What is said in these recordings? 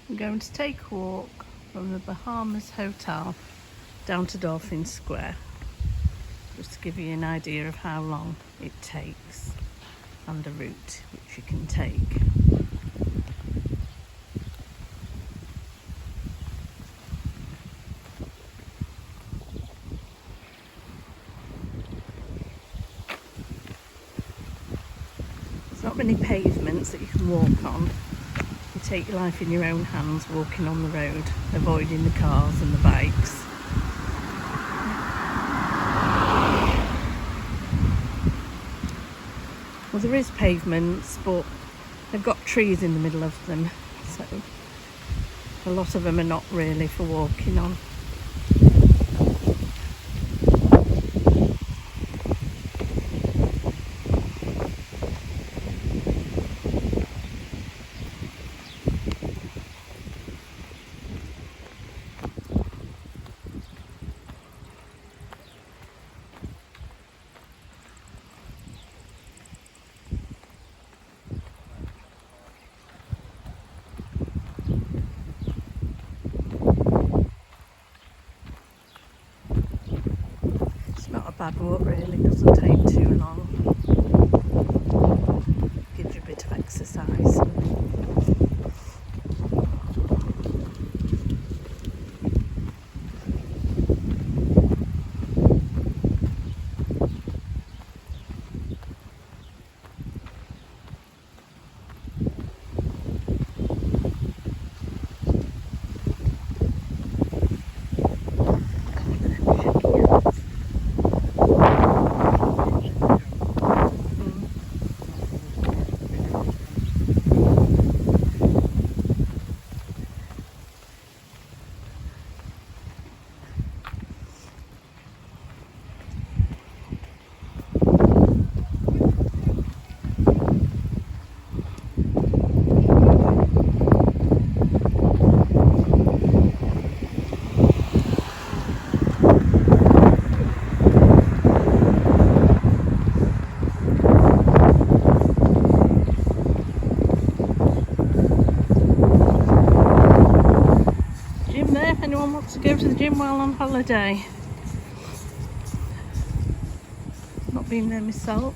We're going to take a walk from the Bahamas Hotel down to Dolphin Square, just to give you an idea of how long it takes and the route which you can take. There's not many pavements that you can walk on. You take your life in your own hands walking on the road, avoiding the cars and the bikes. Well, there is pavements, but they've got trees in the middle of them, so a lot of them are not really for walking on. Not a bad walk really, doesn't take too long. Gives you a bit of exercise. Anyone wants to go to the gym while on holiday? Not been there myself.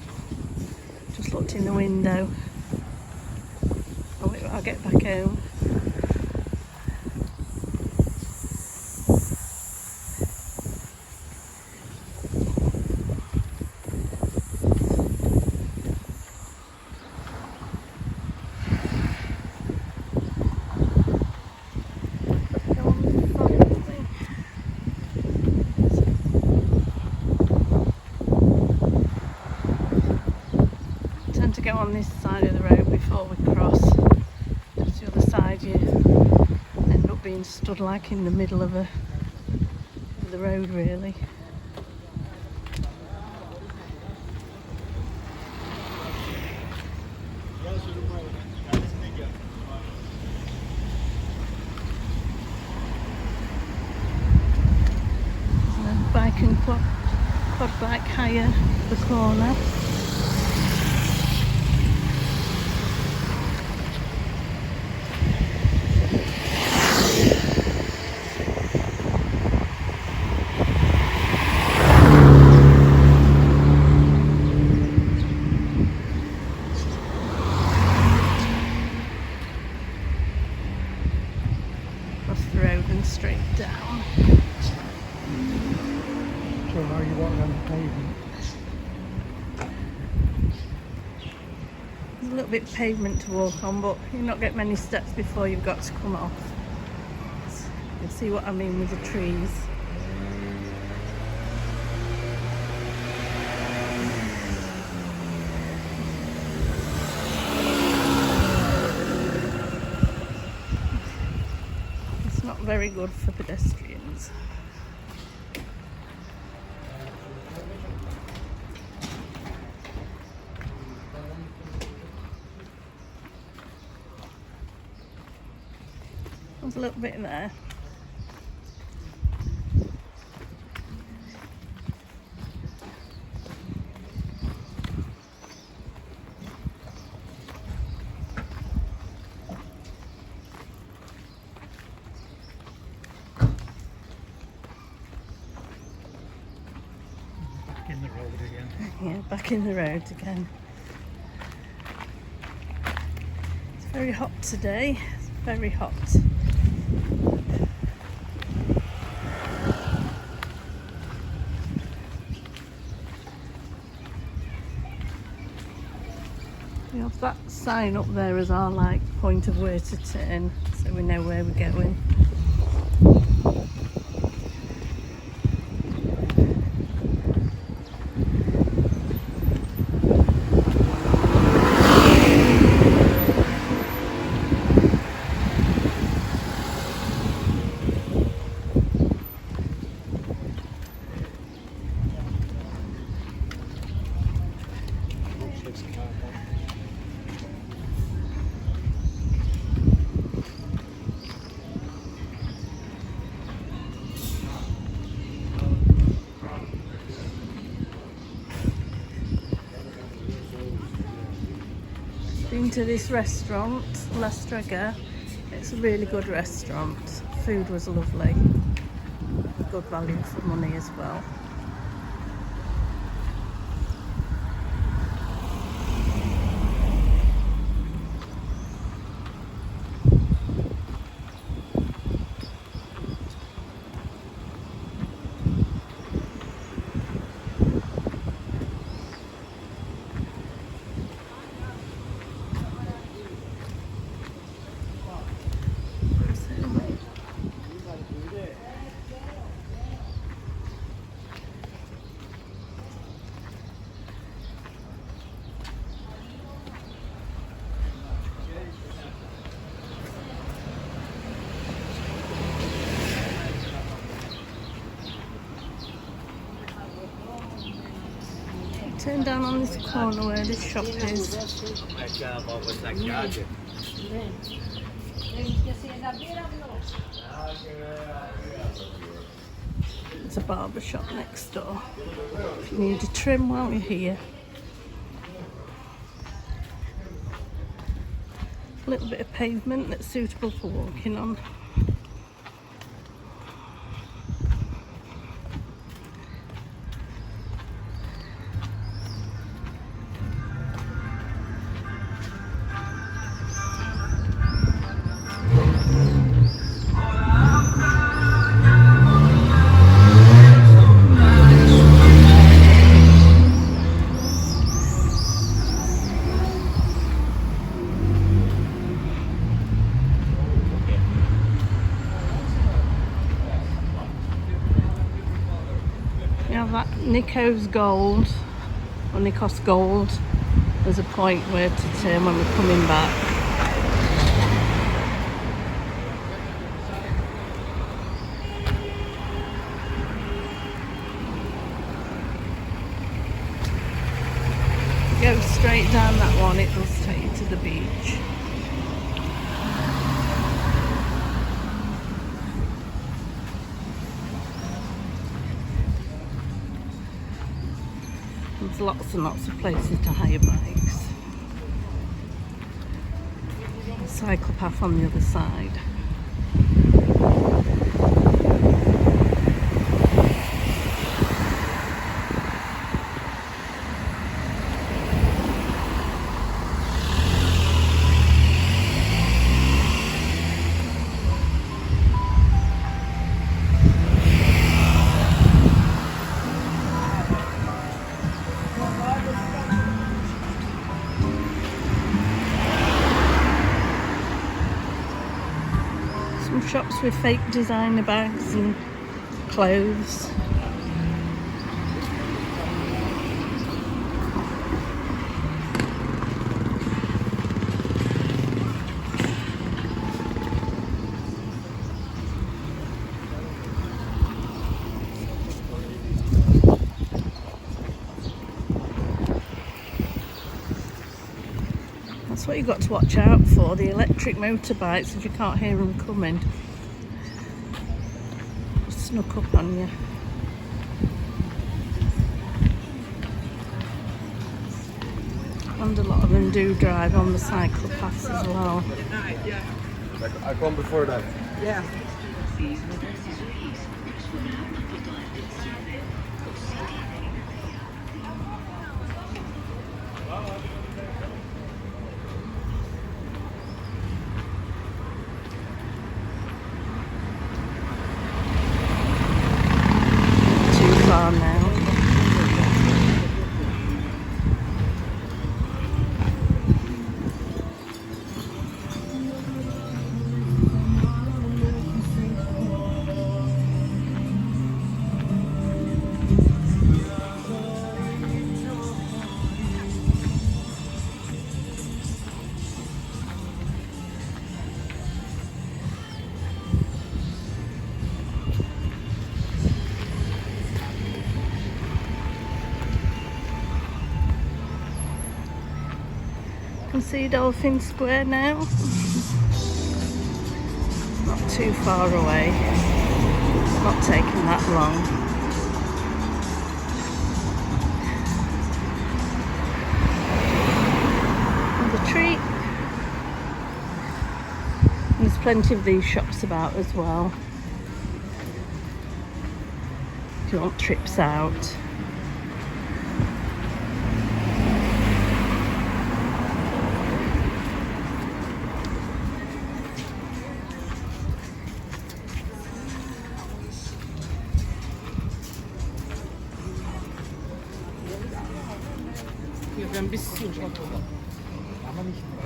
Just looked in the window. I'll wait till I get back home. To go on this side of the road before we cross. Just the other side you end up being stood like in the middle of the road really. There's a bike and quad bike hire at the corner. Across the road and straight down. So now you walk on the pavement. There's a little bit of pavement to walk on, but you not get many steps before you've got to come off. You'll see what I mean with the trees. It's not very good for pedestrians. There's a little bit there. back in the road again. It's very hot today. It's very hot. We have that sign up there as our like point of where to turn, so we know where we're going. Been to this restaurant, La Strega. It's a really good restaurant. Food was lovely. Good value for money as well. Turn down on this corner where this shop is. There's a barber shop next door. If you need a trim while you're here. A little bit of pavement that's suitable for walking on. That Nico's Gold, or Nikos Gold, there's a point where to turn when we're coming back. Go straight down that one, it will take you to the beach. There's lots and lots of places to hire bikes. A cycle path on the other side. Shops with fake designer bags and clothes. That's what you've got to watch out for, the electric motorbikes, if you can't hear them coming. Snuck up on you. And a lot of them do drive on the cycle paths as well. I come before that. Yeah. can see Dolphin Square now. Not too far away. It's not taking that long. Another treat. And there's plenty of these shops about as well. If you want trips out. Hier wäre ein bisschen Schock. Aber nicht mehr.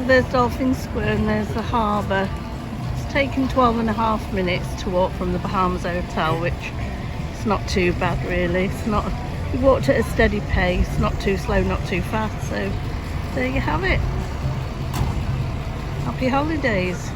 There's Dolphin Square and there's the harbour. It's taken 12.5 minutes to walk from the Bahamas Hotel, which is not too bad really. It's not, we walked at a steady pace, not too slow, not too fast, so there you have it. Happy holidays.